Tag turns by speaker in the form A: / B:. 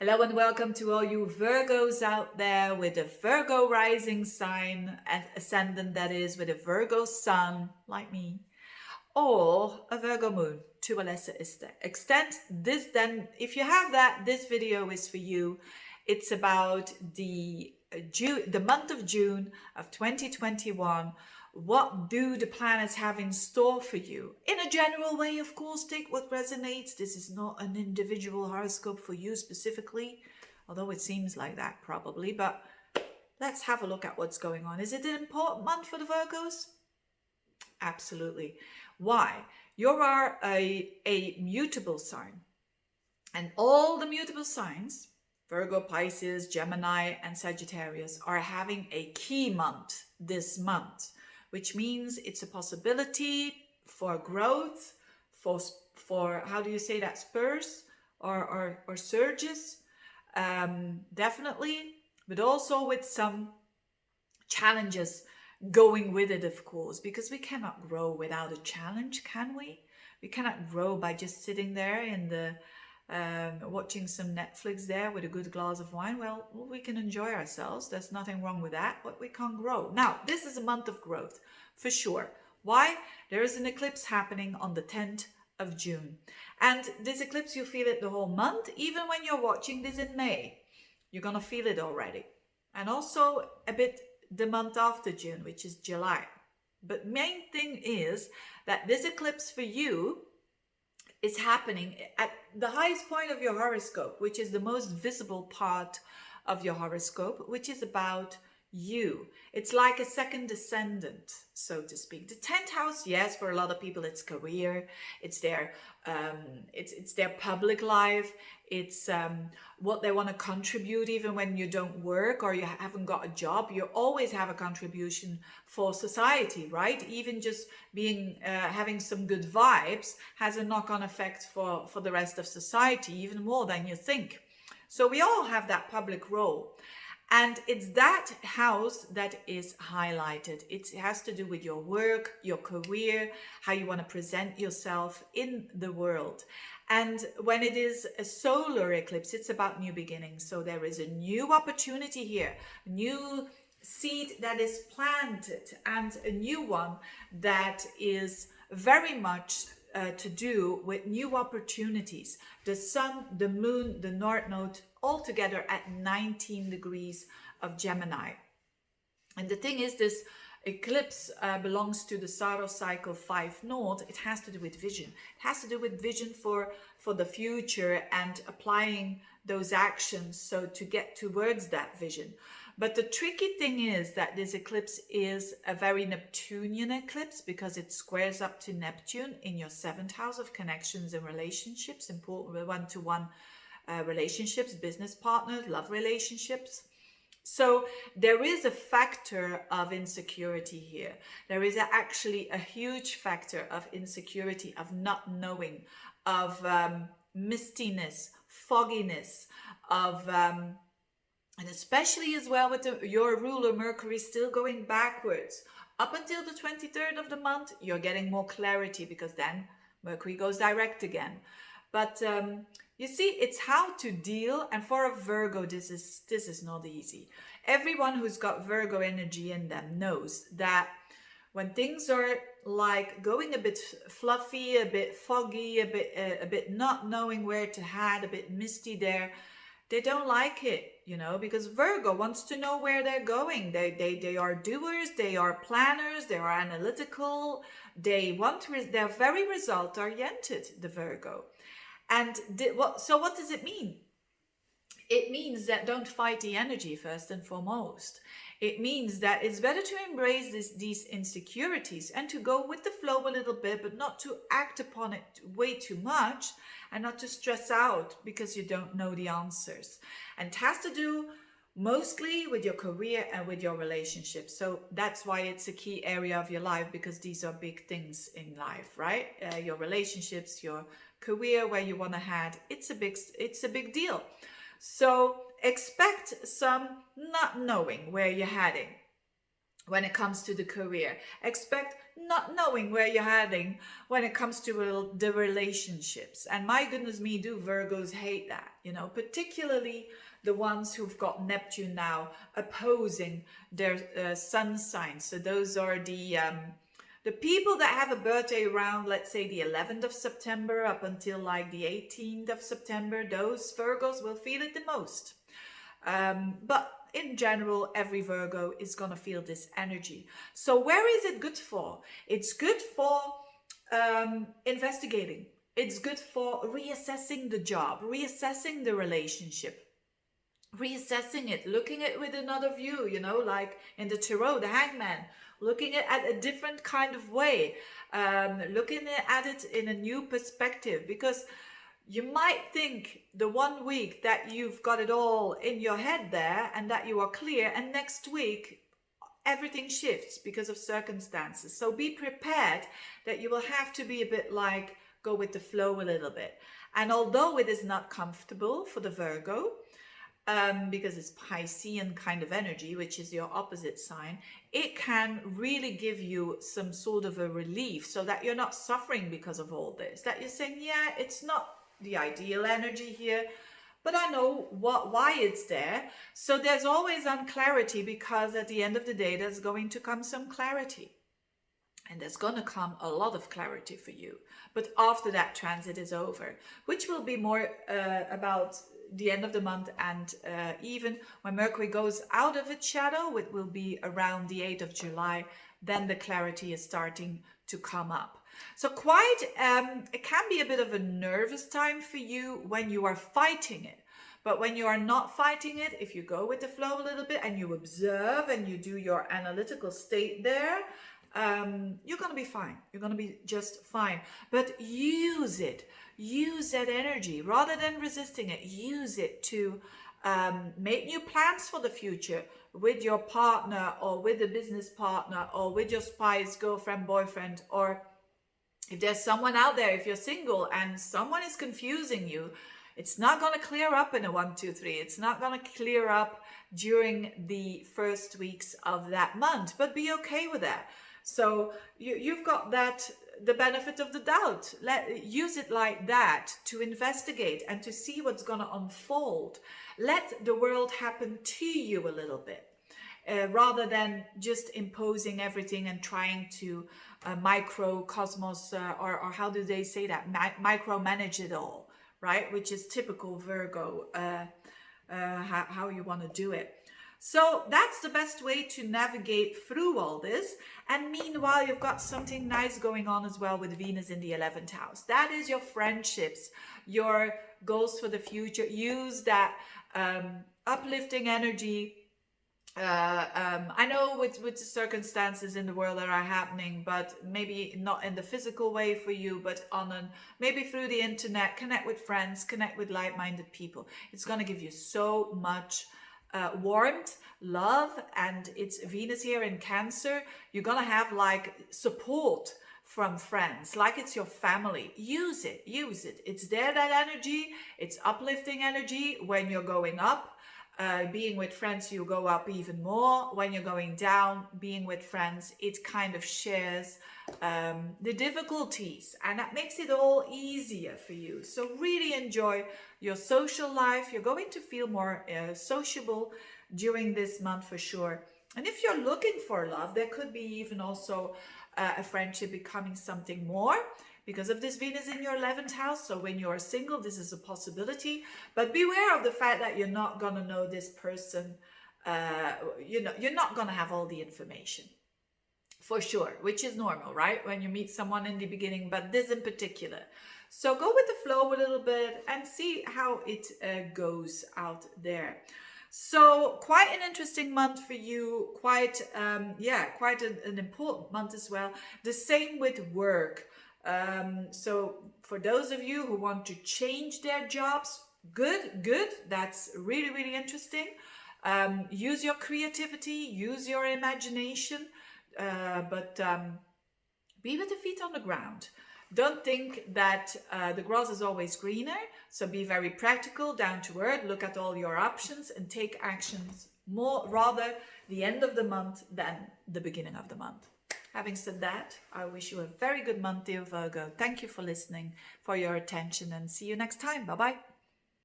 A: Hello and welcome to all you Virgos out there with a Virgo rising sign and ascendant, that is, with a Virgo sun, like me, or a Virgo moon to a lesser extent. This then, if you have that, this video is for you. It's about the month of June of 2021. What do the planets have in store for you? In a general way, of course, take what resonates. This is not an individual horoscope for you specifically, although it seems like that probably. But let's have a look at what's going on. Is it an important month for the Virgos? Absolutely. Why? You are a mutable sign. And all the mutable signs, Virgo, Pisces, Gemini, and Sagittarius, are having a key month this month, which means it's a possibility for growth, for how do you say that, spurs or surges, definitely, but also with some challenges going with it, of course, because we cannot grow without a challenge, can we? We cannot grow by just sitting there in the watching some Netflix there with a good glass of wine. Well, we can enjoy ourselves. There's nothing wrong with that, but we can't grow. Now, this is a month of growth for sure. Why? There is an eclipse happening on the 10th of June. And this eclipse, you feel it the whole month. Even when you're watching this in May, you're going to feel it already. And also a bit the month after June, which is July. But main thing is that this eclipse for you is happening at the highest point of your horoscope, which is the most visible part of your horoscope, which is about you. It's like a second ascendant, so to speak. The 10th house, yes, for a lot of people it's career, it's their public life, it's what they want to contribute. Even when you don't work or you haven't got a job, you always have a contribution for society, right? Even just being having some good vibes has a knock-on effect for the rest of society, even more than you think. So we all have that public role. And it's that house that is highlighted. It has to do with your work, your career, how you want to present yourself in the world. And when it is a solar eclipse, it's about new beginnings. So there is a new opportunity here, a new seed that is planted, and a new one that is very much to do with new opportunities. The sun, the moon, the north node, all together at 19 degrees of Gemini. And the thing is, this eclipse belongs to the Saros cycle 5 north. It has to do with vision. It has to do with vision for the future and applying those actions so to get towards that vision. But the tricky thing is that this eclipse is a very Neptunian eclipse because it squares up to Neptune in your 7th house of connections and relationships, important one-to-one relationships, business partners, love relationships. So there is a factor of insecurity here. There is actually a huge factor of insecurity, of not knowing, of mistiness, fogginess, of and especially as well with your ruler Mercury still going backwards. Up until the 23rd of the month, you're getting more clarity because then Mercury goes direct again. But you see, it's how to deal. And for a Virgo, this is not easy. Everyone who's got Virgo energy in them knows that when things are like going a bit fluffy, a bit foggy, a bit not knowing where to head, a bit misty there, they don't like it, you know, because Virgo wants to know where they're going. They are doers, they are planners, they are analytical, they're very result oriented, the Virgo. And so what does it mean? It means that don't fight the energy first and foremost. It means that it's better to embrace these insecurities and to go with the flow a little bit, but not to act upon it way too much and not to stress out because you don't know the answers. And it has to do mostly with your career and with your relationships. So that's why it's a key area of your life, because these are big things in life, right? Your relationships, your career, where you want to head. It's a big deal. So expect some not knowing where you're heading. when it comes to the career. Expect not knowing where you're heading when it comes to the relationships. And my goodness me, do Virgos hate that, you know, particularly the ones who've got Neptune now opposing their sun sign. So those are the people that have a birthday around, let's say, the 11th of September up until like the 18th of September. Those Virgos will feel it the most. But in general, every Virgo is going to feel this energy. So where is it good for? It's good for investigating. It's good for reassessing the job, reassessing the relationship, reassessing it, looking at it with another view, you know, like in the tarot, the hangman, looking at a different kind of way, looking at it in a new perspective, because you might think the 1 week that you've got it all in your head there and that you are clear, and next week everything shifts because of circumstances. So be prepared that you will have to be a bit like go with the flow a little bit. And although it is not comfortable for the Virgo, because it's Piscean kind of energy, which is your opposite sign, it can really give you some sort of a relief, so that you're not suffering because of all this, that you're saying, yeah, it's not the ideal energy here, but I know why it's there. So there's always unclarity, because at the end of the day there's going to come some clarity, and there's going to come a lot of clarity for you, but after that transit is over, which will be more about the end of the month, and even when Mercury goes out of its shadow, it will be around the 8th of July, then the clarity is starting to come up. So it can be a bit of a nervous time for you when you are fighting it. But when you are not fighting it, if you go with the flow a little bit and you observe and you do your analytical state there, you're going to be fine. You're going to be just fine. But use it. Use that energy rather than resisting it. Use it to make new plans for the future with your partner, or with a business partner, or with your spouse, girlfriend, boyfriend, or if there's someone out there, if you're single and someone is confusing you, it's not going to clear up in a 1, 2, 3. It's not going to clear up during the first weeks of that month, but be okay with that. So you've got that, the benefit of the doubt. Use it like that to investigate and to see what's going to unfold. Let the world happen to you a little bit. Rather than just imposing everything and trying to microcosmos, or how do they say that? Micromanage it all, right? Which is typical Virgo, how you want to do it. So that's the best way to navigate through all this. And meanwhile, you've got something nice going on as well with Venus in the 11th house. That is your friendships, your goals for the future. Use that uplifting energy. I know with the circumstances in the world that are happening, but maybe not in the physical way for you, but maybe through the internet, connect with friends, connect with like-minded people. It's going to give you so much warmth, love, and it's Venus here in Cancer. You're going to have like support from friends, like it's your family. Use it. It's there, that energy. It's uplifting energy. When you're going up, being with friends, you go up even more. When you're going down, being with friends, it kind of shares the difficulties, and that makes it all easier for you. So really enjoy your social life. You're going to feel more sociable during this month for sure. And if you're looking for love, there could be even also a friendship becoming something more, because of this Venus in your 11th house. So when you're single, this is a possibility, but beware of the fact that you're not going to know this person. You're not going to have all the information for sure, which is normal, right? When you meet someone in the beginning, but this in particular. So go with the flow a little bit and see how it goes out there. So quite an interesting month for you, quite an important month as well. The same with work. So for those of you who want to change their jobs, good. That's really, really interesting. Use your creativity, use your imagination, but be with the feet on the ground. Don't think that the grass is always greener. So be very practical, down to earth, look at all your options and take actions rather the end of the month than the beginning of the month. Having said that, I wish you a very good month, dear Virgo. Thank you for listening, for your attention, and see you next time. Bye-bye.